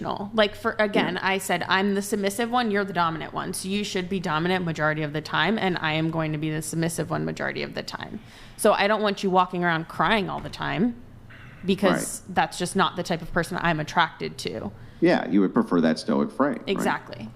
Like, for again, I said I'm the submissive one, you're the dominant one, so you should be dominant majority of the time, and I am going to be the submissive one majority of the time. So I don't want you walking around crying all the time, because that's just not the type of person I'm attracted to. Yeah, you would prefer that stoic frame. Exactly. Right?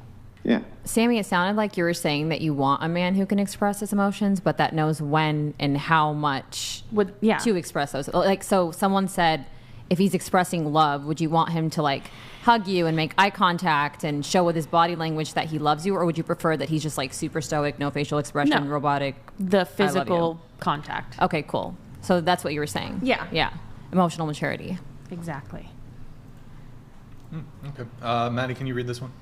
Yeah. Sammy, it sounded like you were saying that you want a man who can express his emotions, but that knows when and how much to express those. Like, so someone said, if he's expressing love, would you want him to like hug you and make eye contact and show with his body language that he loves you? Or would you prefer that he's just like super stoic, no facial expression, robotic? The physical contact. Okay, cool. So that's what you were saying. Yeah. Yeah. Emotional maturity. Exactly. Okay. Maddie, can you read this one?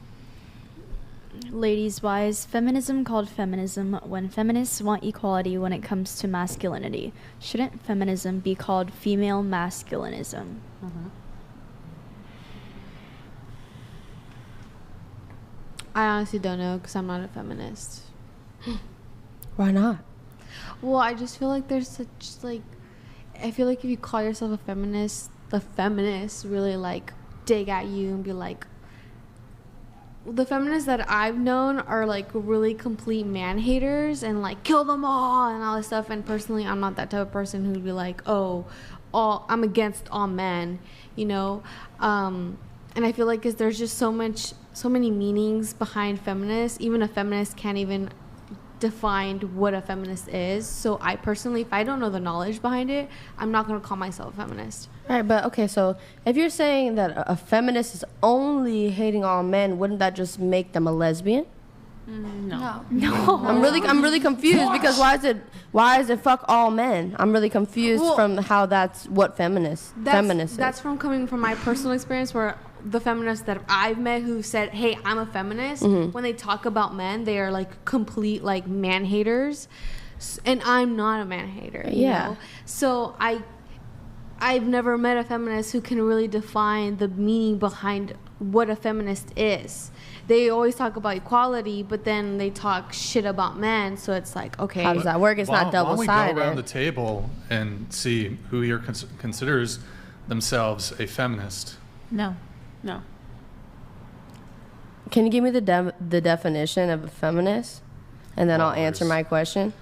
Ladies, why is feminism called feminism when feminists want equality when it comes to masculinity? Shouldn't feminism be called female masculinism? I honestly don't know because I'm not a feminist. Why not? Well, I just feel like there's such like, I feel like if you call yourself a feminist, the feminists really like dig at you and be like, the feminists that I've known are like really complete man haters and like kill them all and all this stuff. And personally, I'm not that type of person who'd be like, oh, I'm against all men, you know. And I feel like there's just so many meanings behind feminists. Even a feminist can't even define what a feminist is. So I personally, if I don't know the knowledge behind it, I'm not going to call myself a feminist. Right, but okay, so if you're saying that a feminist is only hating all men, wouldn't that just make them a lesbian? No. I'm really confused because why is it fuck all men? I'm really confused from how that's what feminist is. That's from coming from my personal experience where the feminists that I've met who said, hey, I'm a feminist, when they talk about men, they are like complete like man haters, and I'm not a man hater, you know? So I've never met a feminist who can really define the meaning behind what a feminist is. They always talk about equality, but then they talk shit about men, so it's like, okay. How does that work? It's not double-sided. Why don't we go around the table and see who here considers themselves a feminist? No. Can you give me the definition of a feminist? And then I'll answer my question.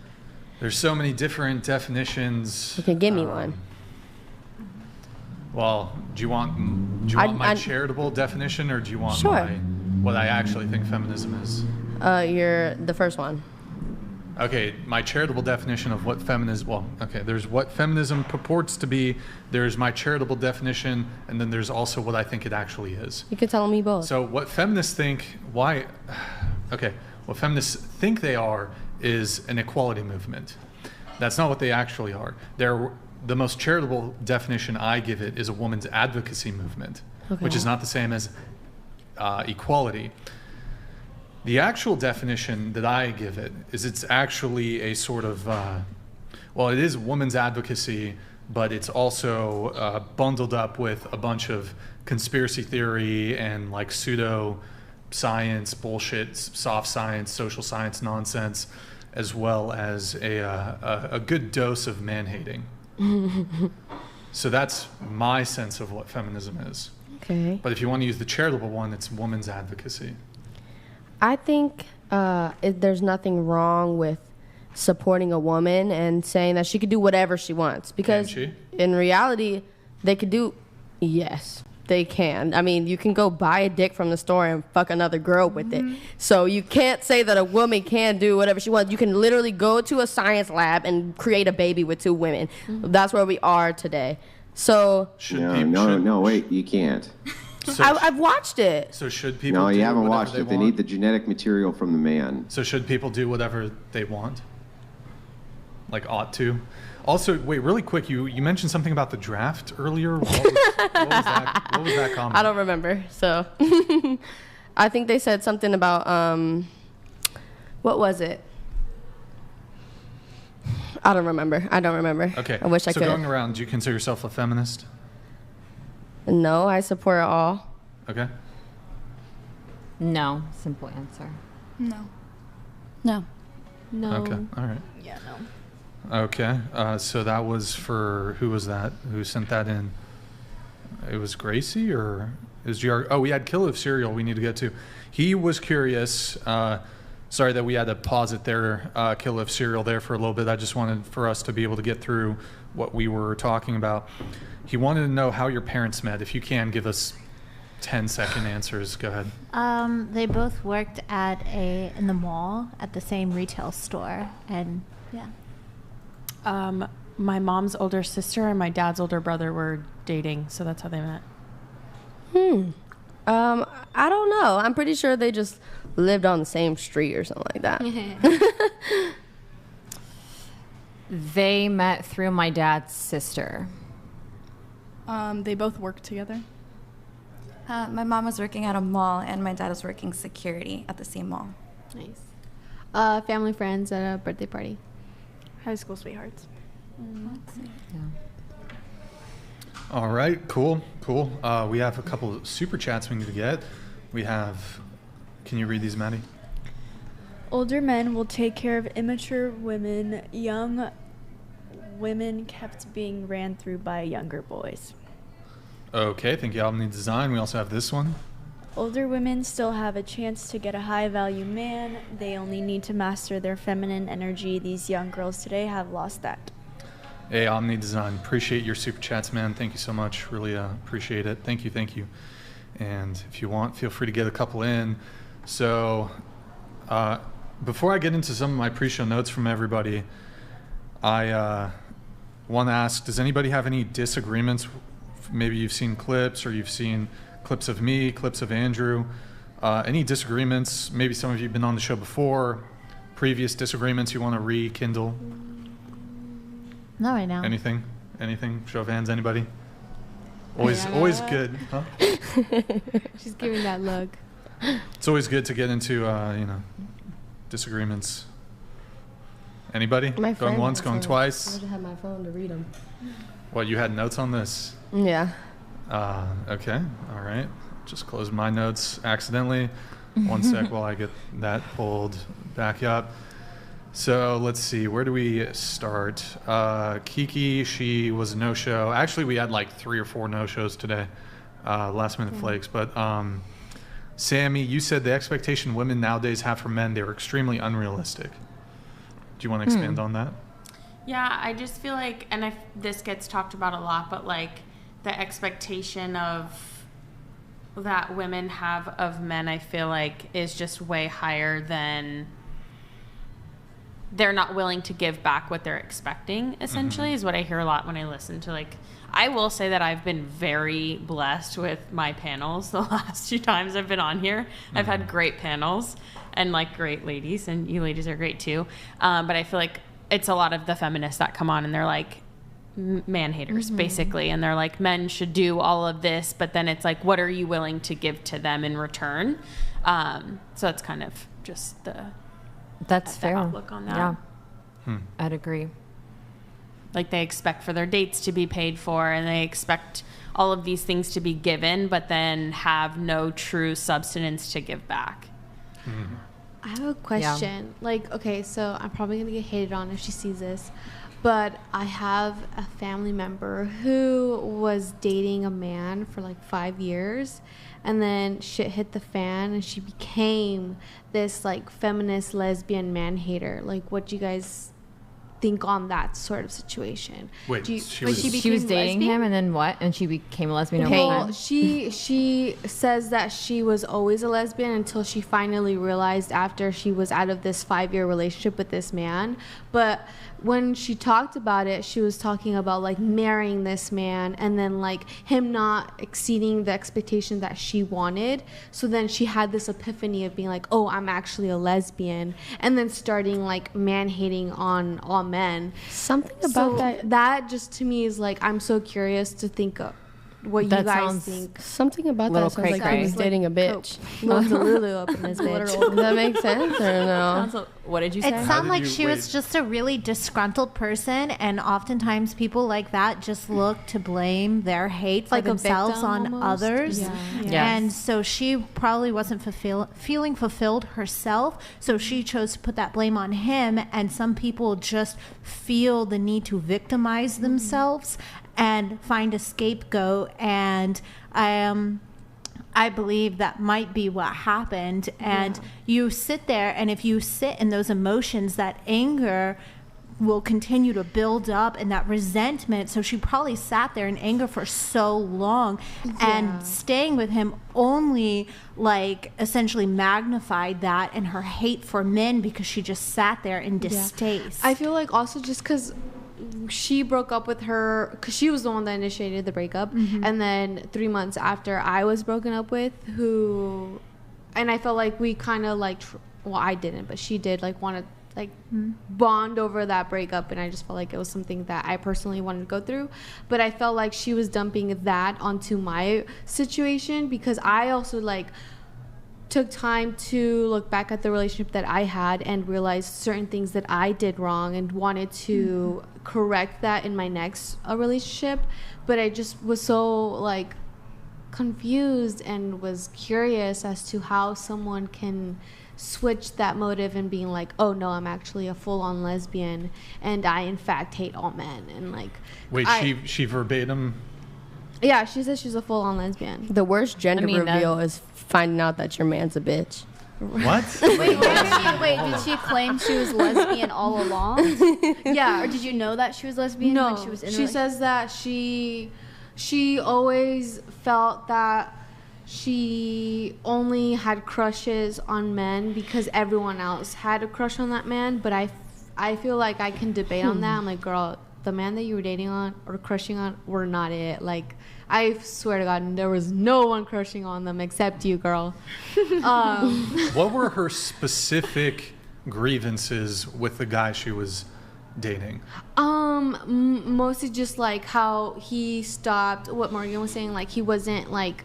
There's so many different definitions. You can give me one. Well, do you want my charitable definition, or do you want what I actually think feminism is? You're the first one. Okay, my charitable definition of what feminism, there's what feminism purports to be, there's my charitable definition, and then there's also what I think it actually is. You can tell me both. So what feminists think, what feminists think they are is an equality movement. That's not what they actually are. The most charitable definition I give it is a woman's advocacy movement, which is not the same as equality. The actual definition that I give it is it's actually a sort of, it is women's advocacy, but it's also bundled up with a bunch of conspiracy theory and like pseudo science bullshit, soft science, social science nonsense, as well as a good dose of man-hating. So that's my sense of what feminism is. Okay. But if you want to use the charitable one, it's women's advocacy. I think there's nothing wrong with supporting a woman and saying that she could do whatever she wants. Because in reality, they could do, yes, they can. I mean, you can go buy a dick from the store and fuck another girl with it. So you can't say that a woman can do whatever she wants. You can literally go to a science lab and create a baby with two women. That's where we are today. So wait, you can't. So I've watched it. So should people? No, you do haven't whatever watched it. They need the genetic material from the man. So should people do whatever they want? Like ought to? Also, wait, really quick, you mentioned something about the draft earlier. What was that comment? I don't remember. So I think they said something about what was it? I don't remember. Okay. I wish I could. So going around, do you consider yourself a feminist? No, I support it all. Okay. No. Simple answer. No. Okay. All right. Yeah, no. Okay. So that was for, who was that? Who sent that in? It was Gracie, or Is GR? Oh, we had Killer of Cereal we need to get to. He was curious. Sorry that we had to pause it there, Killer of Cereal there for a little bit. I just wanted for us to be able to get through what we were talking about. He wanted to know how your parents met. If you can give us 10-second answers, go ahead. They both worked in the mall at the same retail store, and yeah. My mom's older sister and my dad's older brother were dating, so that's how they met. I don't know. I'm pretty sure they just lived on the same street or something like that. They met through my dad's sister. They both worked together. My mom was working at a mall, and my dad was working security at the same mall. Nice. Family friends at a birthday party. High school sweethearts. Yeah. All right, cool. We have a couple of super chats we need to get. We have, can you read these, Maddie? Older men will take care of immature women. Young women kept being ran through by younger boys. Okay, thank you, Albany Design. We also have this one. Older women still have a chance to get a high-value man. They only need to master their feminine energy. These young girls today have lost that. Hey, Omni Design, appreciate your super chats, man. Thank you so much. Really appreciate it. Thank you. And if you want, feel free to get a couple in. So before I get into some of my pre-show notes from everybody, I want to ask, does anybody have any disagreements? Maybe you've seen clips or you've seen clips of me, clips of Andrew. Any disagreements? Maybe some of you have been on the show before. Previous disagreements you want to rekindle? Not right now. Anything? Show of hands, anybody? Always good, huh? She's giving that look. It's always good to get into, disagreements. Anybody? Going once, going twice? I just had my phone to read them. What, you had notes on this? Yeah. Okay, all right. Just closed my notes accidentally. One sec while I get that pulled back up. So let's see, where do we start? Kiki, she was a no-show. Actually, we had like 3 or 4 no-shows today, last-minute flakes. But Sammy, you said the expectation women nowadays have for men, they're extremely unrealistic. Do you want to expand on that? Yeah, I just feel like, and this gets talked about a lot, but like the expectation of that women have of men, I feel like is just way higher than they're not willing to give back what they're expecting, essentially, is what I hear a lot when I listen to, like, I will say that I've been very blessed with my panels the last 2 times I've been on here. I've had great panels and, like, great ladies, and you ladies are great, too. But I feel like it's a lot of the feminists that come on, and they're, like, man haters, basically. And they're like, men should do all of this, but then it's like, what are you willing to give to them in return? So that's kind of just That's fair. Outlook on that. Yeah. I'd agree. Like they expect for their dates to be paid for, and they expect all of these things to be given, but then have no true substance to give back. I have a question. Like, okay, so I'm probably going to get hated on if she sees this, but I have a family member who was dating a man for like 5 years, and then shit hit the fan, and she became this like feminist lesbian man hater. Like, what do you guys think on that sort of situation? Wait, she was dating him, and then what? And she became a lesbian over Well, time? she says that she was always a lesbian until she finally realized after she was out of this 5-year relationship with this man. But when she talked about it, she was talking about like marrying this man and then like him not exceeding the expectation that she wanted. So then she had this epiphany of being like, oh, I'm actually a lesbian, and then starting like man hating on all men. Something about that just to me is like, I'm so curious to think of what you guys think. Something about that sounds like he was dating a bitch. Lulu up in this bitch. Does that make sense or no? What did you say? It sounded like she was just a really disgruntled person, and oftentimes people like that just look to blame their hate for Like a themselves victim on almost? others. Yeah. Yes. And so she probably wasn't feeling fulfilled herself, so she chose to put that blame on him. And some people just feel the need to victimize themselves and find a scapegoat, and I believe that might be what happened. And you sit there, and if you sit in those emotions, that anger will continue to build up, and that resentment. So she probably sat there in anger for so long, and staying with him only like essentially magnified that and her hate for men, because she just sat there in distaste. I feel like also just because she broke up with her, because she was the one that initiated the breakup, and then 3 months after I was broken up with, and I felt like we kind of like well, I didn't, but she did like want to like bond over that breakup, and I just felt like it was something that I personally wanted to go through. But I felt like she was dumping that onto my situation, because I also like took time to look back at the relationship that I had and realized certain things that I did wrong and wanted to correct that in my next relationship. But I just was so like confused and was curious as to how someone can switch that motive and being like, oh no, I'm actually a full-on lesbian and I in fact hate all men. And like, wait, she verbatim, yeah, she says she's a full-on lesbian. The worst gender reveal is finding out that your man's a bitch. What? Did she claim she was lesbian all along? Yeah. Or did you know that she was lesbian No, when she was in she says that she always felt that she only had crushes on men because everyone else had a crush on that man. But I feel like I can debate on that. I'm like, girl, the man that you were dating on or crushing on were not it. Like, I swear to God, there was no one crushing on them except you, girl. What were her specific grievances with the guy she was dating? Mostly just like how he stopped, what Morgan was saying, like he wasn't like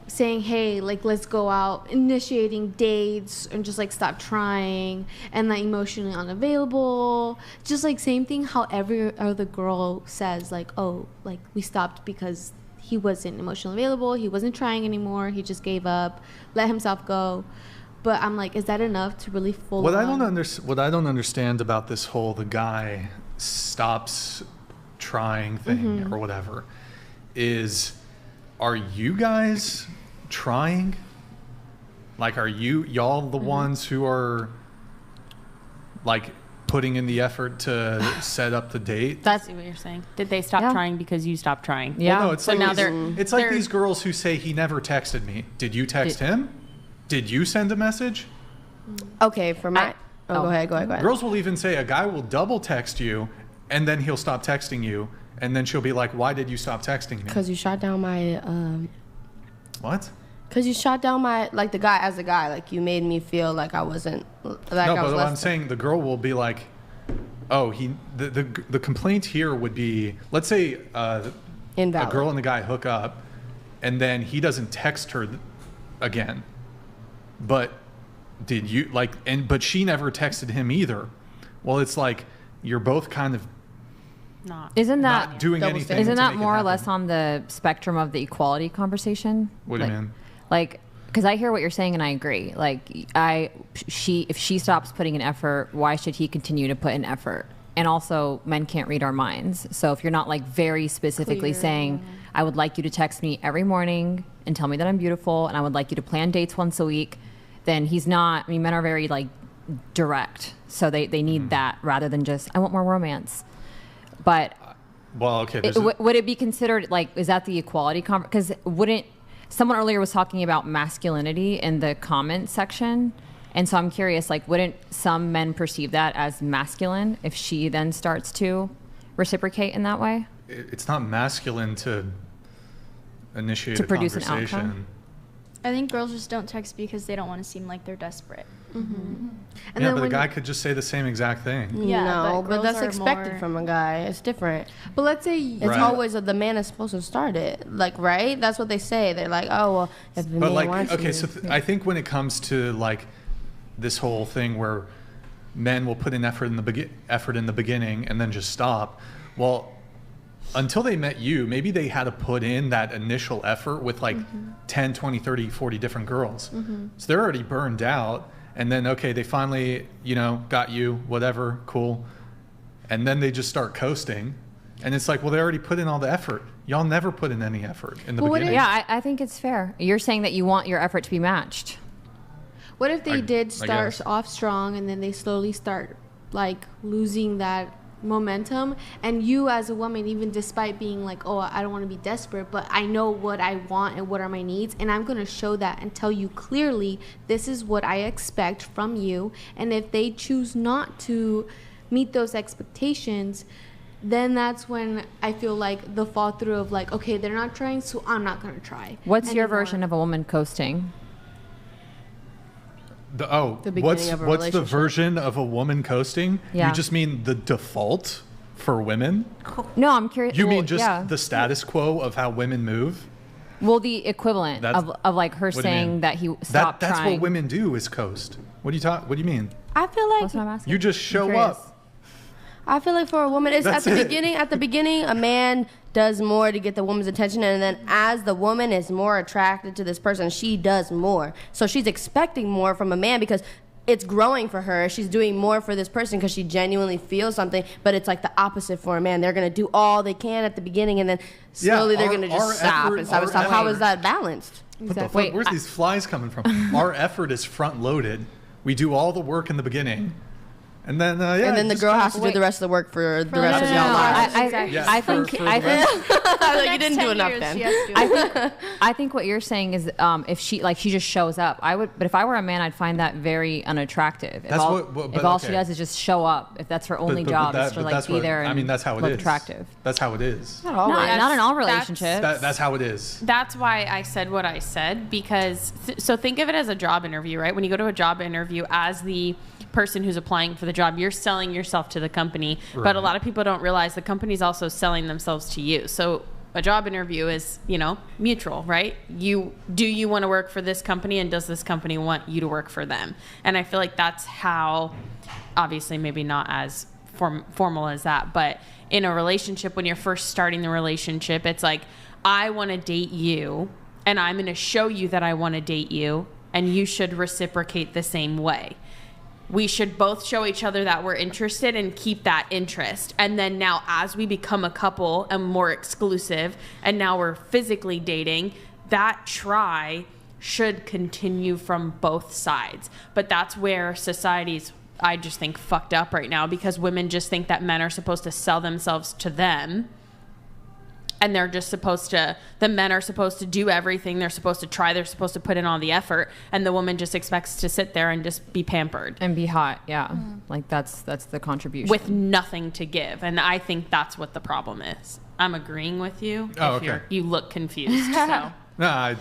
saying, hey, like let's go out, initiating dates, and just like stop trying, and like emotionally unavailable. Just like same thing how every other girl says, like, oh, like we stopped because he wasn't emotionally available, he wasn't trying anymore, he just gave up, let himself go. But I'm like, is that enough to really what I don't understand about this whole the guy stops trying thing or whatever is, are you guys trying? Like, are y'all the ones who are like putting in the effort to set up the date? That's what you're saying. Did they stop trying because you stopped trying? Yeah. Well, no, it's so like it's like these girls who say he never texted me. Did you text him? Did you send a message? Okay, for my go ahead. Girls will even say a guy will double text you and then he'll stop texting you, and then she'll be like, why did you stop texting me? Because you shot down my what? Because you shot down my, like, the guy as a guy, like you made me feel like I wasn't like no, I was but less I'm saying the girl will be like, oh, the complaint here would be, let's say a girl and the guy hook up and then he doesn't text her again, but did you but she never texted him either. Well, it's like you're both kind of not doing anything. Isn't that more or less on the spectrum of the equality conversation? What do you mean? Like, because I hear what you're saying and I agree. Like, if she stops putting in effort, why should he continue to put in effort? And also, men can't read our minds. So if you're not like very specifically saying, I would like you to text me every morning and tell me that I'm beautiful, and I would like you to plan dates once a week, then he's not. I mean, men are very like direct, so they need that rather than just, I want more romance. But well, okay. Would it be considered like, is that the equality? Because wouldn't someone earlier was talking about masculinity in the comment section, and so I'm curious, like, wouldn't some men perceive that as masculine if she then starts to reciprocate in that way? It's not masculine to initiate to a produce conversation. An outcome. I think girls just don't text because they don't want to seem like they're desperate. And yeah, but a guy could just say the same exact thing. Yeah, no, but that's expected from a guy. It's different. But let's say it's always the man is supposed to start it. Like, right? That's what they say. They're like, oh, well, if the man wants okay, to. so I think when it comes to like this whole thing where men will put in effort in the beginning and then just stop. Well, until they met you, maybe they had to put in that initial effort with like 10, 20, 30, 40 different girls. So they're already burned out. And then, okay, they finally, got you, whatever, cool. And then they just start coasting. And it's like, well, they already put in all the effort. Y'all never put in any effort in the beginning. Yeah, I think it's fair. You're saying that you want your effort to be matched. What if they did start off strong and then they slowly start like losing that momentum, and you as a woman, even despite being like, oh, I don't want to be desperate, but I know what I want and what are my needs, and I'm going to show that and tell you clearly this is what I expect from you, and if they choose not to meet those expectations, then that's when I feel like the fall through of like, okay, they're not trying, so I'm not going to try. What's your version of a woman coasting? What's the version of a woman coasting? Yeah. You just mean the default for women? No, I'm curious. You mean just the status quo of how women move? Well, the equivalent of like her saying that he stopped That's trying. what women do is coast. What do you mean? I feel like That's what I'm asking. You just show up. I feel like for a woman, it's at the beginning, a man does more to get the woman's attention, and then as the woman is more attracted to this person, she does more. So she's expecting more from a man because it's growing for her. She's doing more for this person because she genuinely feels something, but it's like the opposite for a man. They're going to do all they can at the beginning, and then slowly they're going to just stop and stop. How is that balanced? What the fuck? Where's these flies coming from? Our effort is front-loaded. We do all the work in the beginning. And then, and then the girl has to do the rest of the work for the rest of y'all lives. I think you didn't do enough then. I think what you're saying is if she just shows up, but if I were a man, I'd find that very unattractive. If all she does is just show up, if that's her only job is to like be there and I mean, that's how it look is. attractive. That's how it is. Not in all relationships. That's how it is. That's why I said what I said, because so think of it as a job interview, right? When you go to a job interview as the person who's applying for the job, you're selling yourself to the company, but a lot of people don't realize the company's also selling themselves to you. So a job interview is, mutual, right? Do you want to work for this company, and does this company want you to work for them? And I feel like that's how, obviously maybe not as formal as that, but in a relationship, when you're first starting the relationship, it's like, I want to date you, and I'm going to show you that I want to date you, and you should reciprocate the same way. We should both show each other that we're interested and keep that interest. And then now as we become a couple and more exclusive, and now we're physically dating, that try should continue from both sides. But that's where society's, I just think, fucked up right now, because women just think that men are supposed to sell themselves to them. And they're just the men are supposed to do everything. They're supposed to try. They're supposed to put in all the effort. And the woman just expects to sit there and just be pampered. And be hot, yeah. Like that's the contribution. With nothing to give. And I think that's what the problem is. I'm agreeing with you. You look confused. So. Yeah.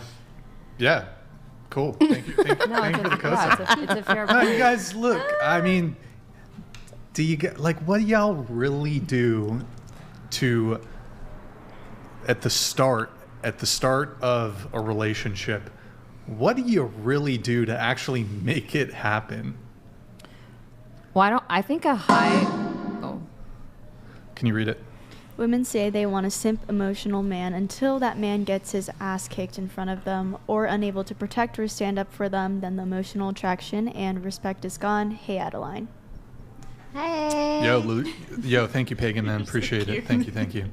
Cool. Thank you. Thank you for the cosign. It's a fair point. No, you guys, look, I mean, do you get, what do y'all really do to... At the start of a relationship, what do you really do to actually make it happen? Well, I think a high... Oh. Can you read it? Women say they want a simp emotional man until that man gets his ass kicked in front of them or unable to protect or stand up for them. Then the emotional attraction and respect is gone. Hey, Adeline. Hey. Yo, thank you, Pagan, man. Appreciate it. Thank you.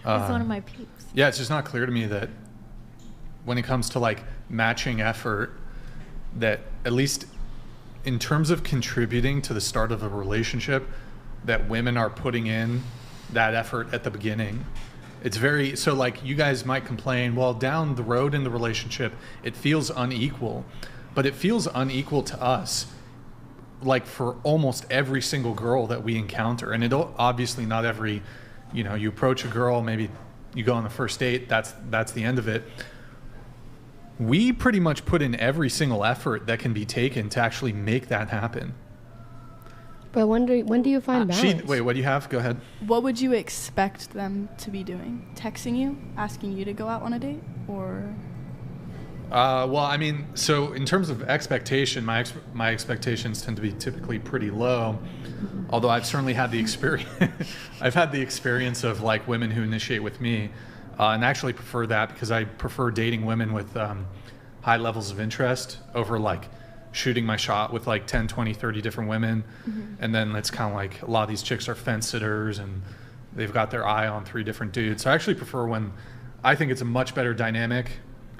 It's one of my peeps. Yeah, it's just not clear to me that when it comes to matching effort, that at least in terms of contributing to the start of a relationship, that women are putting in that effort at the beginning. It's very, so you guys might complain, well, down the road in the relationship, it feels unequal, but it feels unequal to us, for almost every single girl that we encounter. And obviously not every, you approach a girl, maybe you go on the first date, that's the end of it. We pretty much put in every single effort that can be taken to actually make that happen. But when do you find balance? Wait, what do you have? Go ahead. What would you expect them to be doing? Texting you? Asking you to go out on a date? Or... Well, I mean, so in terms of expectation, my expectations tend to be typically pretty low. Although I've certainly had the experience, of women who initiate with me, and actually prefer that because I prefer dating women with high levels of interest over shooting my shot with 10, 20, 30 different women. And then it's kind of a lot of these chicks are fence sitters and they've got their eye on 3 different dudes. So I actually prefer when, I think it's a much better dynamic,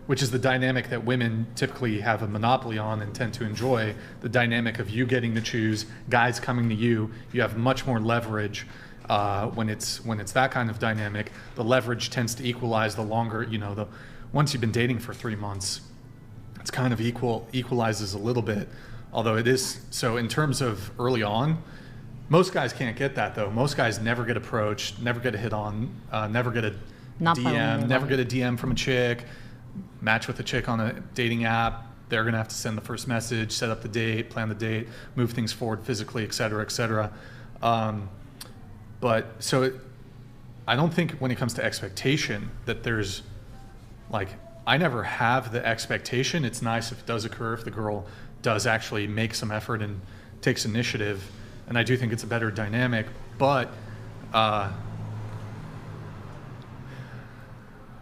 which is the dynamic that women typically have a monopoly on and tend to enjoy, the dynamic of you getting to choose, guys coming to you. You have much more leverage when it's that kind of dynamic. The leverage tends to equalize the longer, once you've been dating for 3 months, it's kind of equalizes a little bit. Although it is, so in terms of early on, most guys can't get that though. Most guys never get approached, never get a hit on, never get a DM, never get a DM from a chick, match with a chick on a dating app. They're gonna have to send the first message, set up the date, plan the date, move things forward physically, et cetera, et cetera. But so I don't think when it comes to expectation that there's like, I never have the expectation. It's nice if it does occur, if the girl does actually make some effort and takes initiative. And I do think it's a better dynamic, but I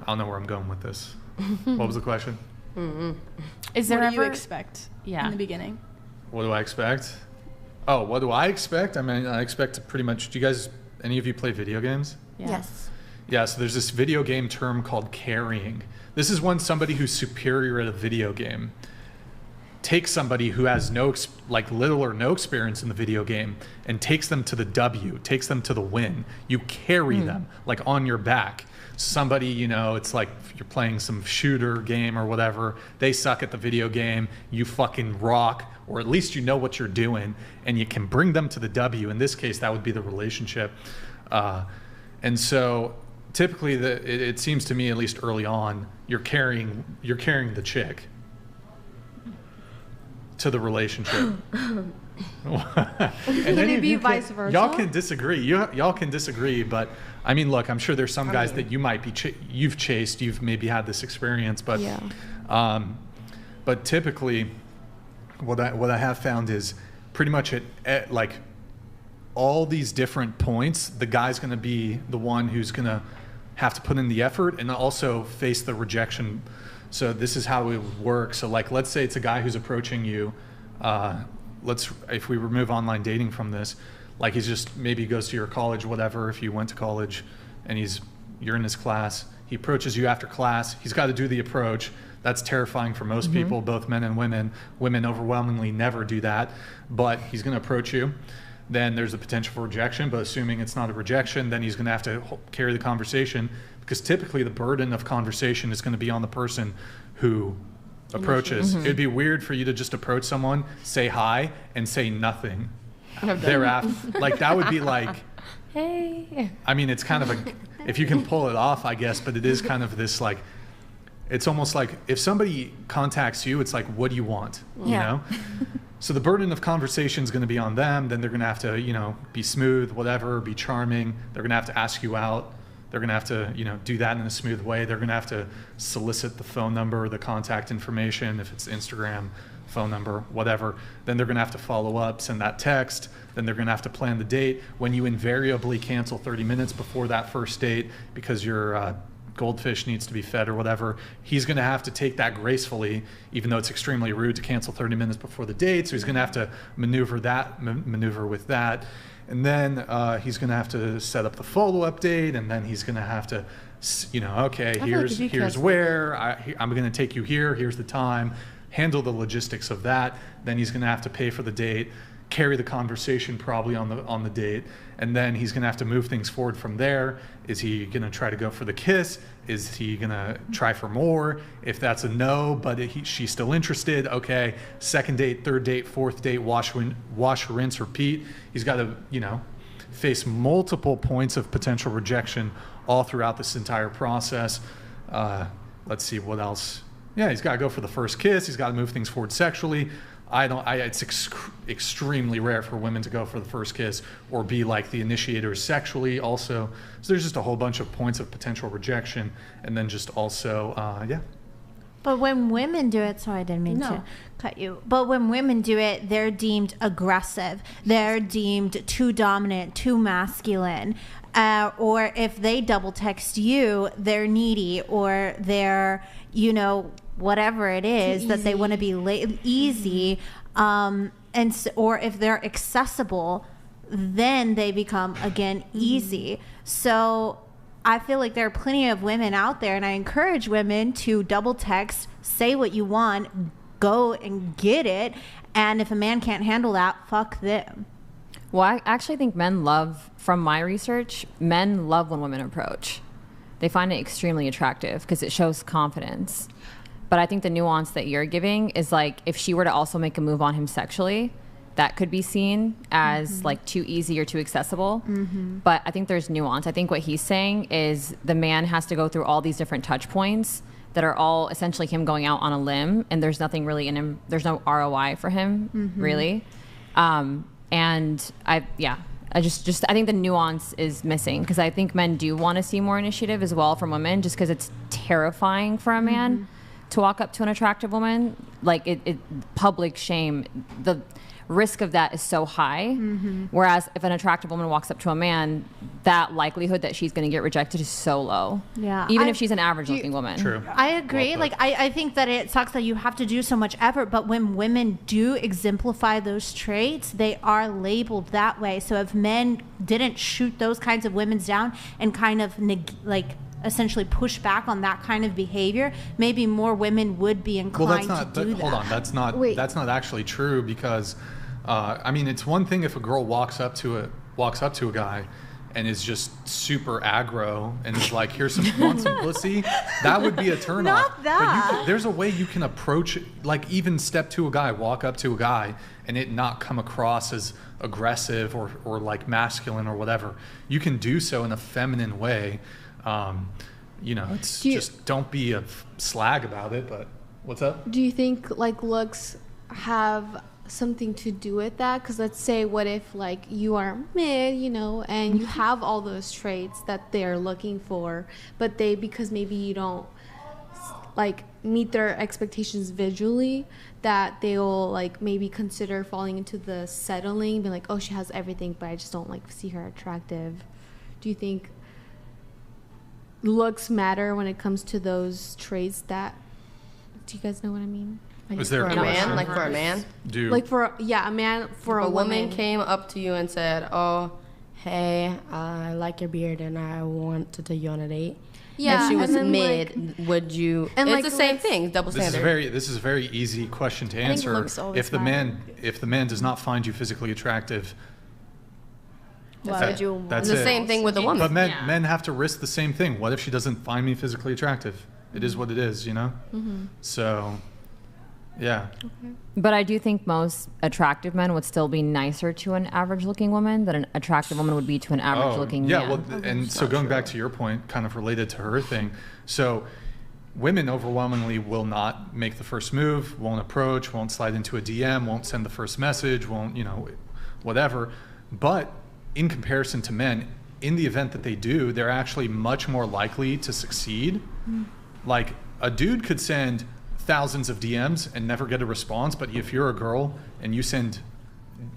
don't know where I'm going with this. What was the question? Is there what ever do you expect in the beginning? What do I expect? Oh, what do I expect? I mean, I expect pretty much, do you guys, any of you play video games? Yeah. Yes. Yeah, so there's this video game term called carrying. This is when somebody who's superior at a video game takes somebody who has little or no experience in the video game and takes them to the W, takes them to the win. You carry them like on your back. Somebody, it's like you're playing some shooter game or whatever. They suck at the video game. You fucking rock, or at least you know what you're doing, and you can bring them to the W. In this case, that would be the relationship. And so typically, it seems to me, at least early on, you're carrying the chick to the relationship. Can it be vice versa? Y'all can disagree. Y'all can disagree, but I mean, look, I'm sure there's some guys that you might be you've chased, you've maybe had this experience, but but typically, what I have found is pretty much at like all these different points, the guy's going to be the one who's going to have to put in the effort and also face the rejection. So this is how it would work. So like, let's say it's a guy who's approaching you. If we remove online dating from this, like he's just maybe goes to your college, whatever, if you went to college and you're in his class, he approaches you after class, he's got to do the approach. That's terrifying for most people, both men and women. Women overwhelmingly never do that, but he's going to approach you. Then there's a potential for rejection, but assuming it's not a rejection, then he's going to have to carry the conversation, because typically the burden of conversation is going to be on the person who approaches. It'd be weird for you to just approach someone, say hi, and say nothing thereafter. Like that would be like, Hey. I mean, it's kind of if you can pull it off, I guess, but it is kind of this like, it's almost like if somebody contacts you, it's like, what do you want? You know? So the burden of conversation is going to be on them. Then they're going to have to, be smooth, whatever, be charming. They're going to have to ask you out. They're going to have to, do that in a smooth way. They're going to have to solicit the phone number, the contact information, if it's Instagram, phone number, whatever. Then they're going to have to follow up, send that text. Then they're going to have to plan the date. When you invariably cancel 30 minutes before that first date because your goldfish needs to be fed or whatever, he's going to have to take that gracefully, even though it's extremely rude to cancel 30 minutes before the date. So he's going to have to maneuver with that. And then he's going to have to set up the follow-up date, and then he's going to have to, okay, here's where, I'm going to take you here, here's the time, handle the logistics of that. Then he's going to have to pay for the date, carry the conversation probably on the date, and then he's going to have to move things forward from there. Is he going to try to go for the kiss? Is he going to try for more? If that's a no, but she's still interested, okay, second date, third date, fourth date, wash, rinse, repeat. He's got to, face multiple points of potential rejection all throughout this entire process. Let's see what else. Yeah, he's got to go for the first kiss. He's got to move things forward sexually. It's extremely rare for women to go for the first kiss or be like the initiators sexually also. So there's just a whole bunch of points of potential rejection, and then just also, But when women do it, sorry, I didn't mean to cut you. But when women do it, they're deemed aggressive. They're deemed too dominant, too masculine. Or if they double text you, they're needy, or they're, whatever it is that they want to be easy, or if they're accessible, then they become again easy. So I feel like there are plenty of women out there, and I encourage women to double text, say what you want, go and get it. And if a man can't handle that, fuck them. Well, I actually think men love, from my research, men love when women approach. They find it extremely attractive because it shows confidence. But I think the nuance that you're giving is like, if she were to also make a move on him sexually, that could be seen as like too easy or too accessible. But I think there's nuance. I think what he's saying is the man has to go through all these different touch points that are all essentially him going out on a limb, and there's nothing really in him. There's no ROI for him, really. And I think the nuance is missing, because I think men do want to see more initiative as well from women, just because it's terrifying for a man to walk up to an attractive woman. Like it public shame, the risk of that is so high. Whereas if an attractive woman walks up to a man, that likelihood that she's going to get rejected is so low. Yeah. Even if she's an average looking woman. True. I agree. Like, I think that it sucks that you have to do so much effort, but when women do exemplify those traits, they are labeled that way. So if men didn't shoot those kinds of women down and kind of essentially push back on that kind of behavior, maybe more women would be inclined to do that. Hold on, that's not actually true, because I mean, it's one thing if a girl walks up to a guy and is just super aggro and is like, "Here's want some pussy," that would be a turn Not off. that. But there's a way you can approach, like, even step to a guy, walk up to a guy, and it not come across as aggressive or like masculine or whatever. You can do so in a feminine way. Don't be a slag about it. But what's up? Do you think like looks have something to do with that? Because let's say, what if like you are mid, and you have all those traits that they're looking for, but because maybe you don't like meet their expectations visually, that they'll like maybe consider falling into the settling, be like, oh, she has everything, but I just don't like see her attractive. Do you think looks matter when it comes to those traits? Do you guys know what I mean? Is there for a man, like for a man? A man for a woman came up to you and said, "Oh, hey, I like your beard and I want to take you on a date." Yeah, if she was mid, like, would you? And it's the same thing, double standard. This is a very easy question to answer. If the man does not find you physically attractive, why would you? That's the same thing with a woman. But men have to risk the same thing. What if she doesn't find me physically attractive? It is what it is, So. Yeah. Okay. But I do think most attractive men would still be nicer to an average-looking woman than an attractive woman would be to an average-looking man. Well, and so going back to your point, kind of related to her thing, so women overwhelmingly will not make the first move, won't approach, won't slide into a DM, won't send the first message, won't, whatever. But in comparison to men, in the event that they do, they're actually much more likely to succeed. Like, a dude could send thousands of DMs and never get a response, but if you're a girl and you send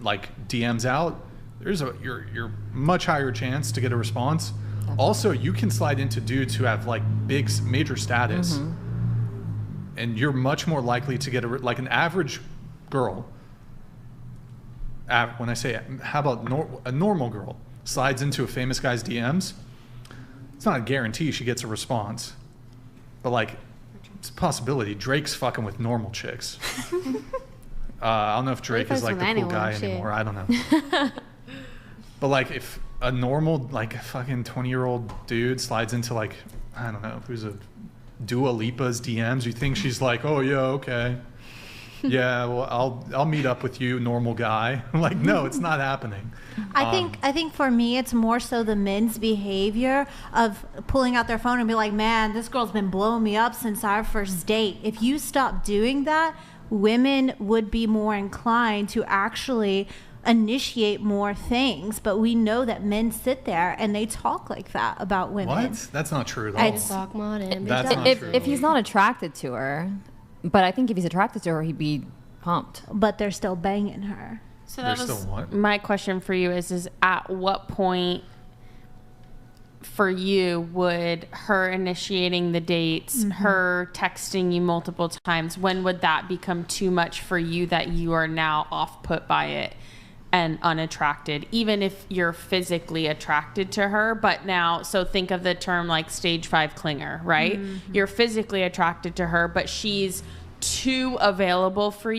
like DMs out, you're much higher chance to get a response. Also, you can slide into dudes who have like major status, and you're much more likely to get like an average girl. When I say, how about a normal girl slides into a famous guy's DMs, it's not a guarantee she gets a response, but like, it's a possibility. Drake's fucking with normal chicks. I don't know if Drake is like the cool guy anymore. I don't know. But like, if a normal, like, fucking 20-year-old dude slides into like, I don't know, who's a Dua Lipa's DMs, you think she's like, oh yeah, okay, yeah, well, I'll meet up with you, normal guy. Like, no, it's not happening. I think for me, it's more so the men's behavior of pulling out their phone and be like, man, this girl's been blowing me up since our first date. If you stop doing that, women would be more inclined to actually initiate more things. But we know that men sit there and they talk like that about women. What? That's not true at all. That's not true. If he's not attracted to her, but I think if he's attracted to her, he'd be pumped. But they're still banging her. So that was my question for you is at what point for you would her initiating the dates, her texting you multiple times, when would that become too much for you that you are now off put by it? and unattracted, even if you're physically attracted to her. But now, so think of the term like stage 5 clinger, right? You're physically attracted to her, but she's too available for you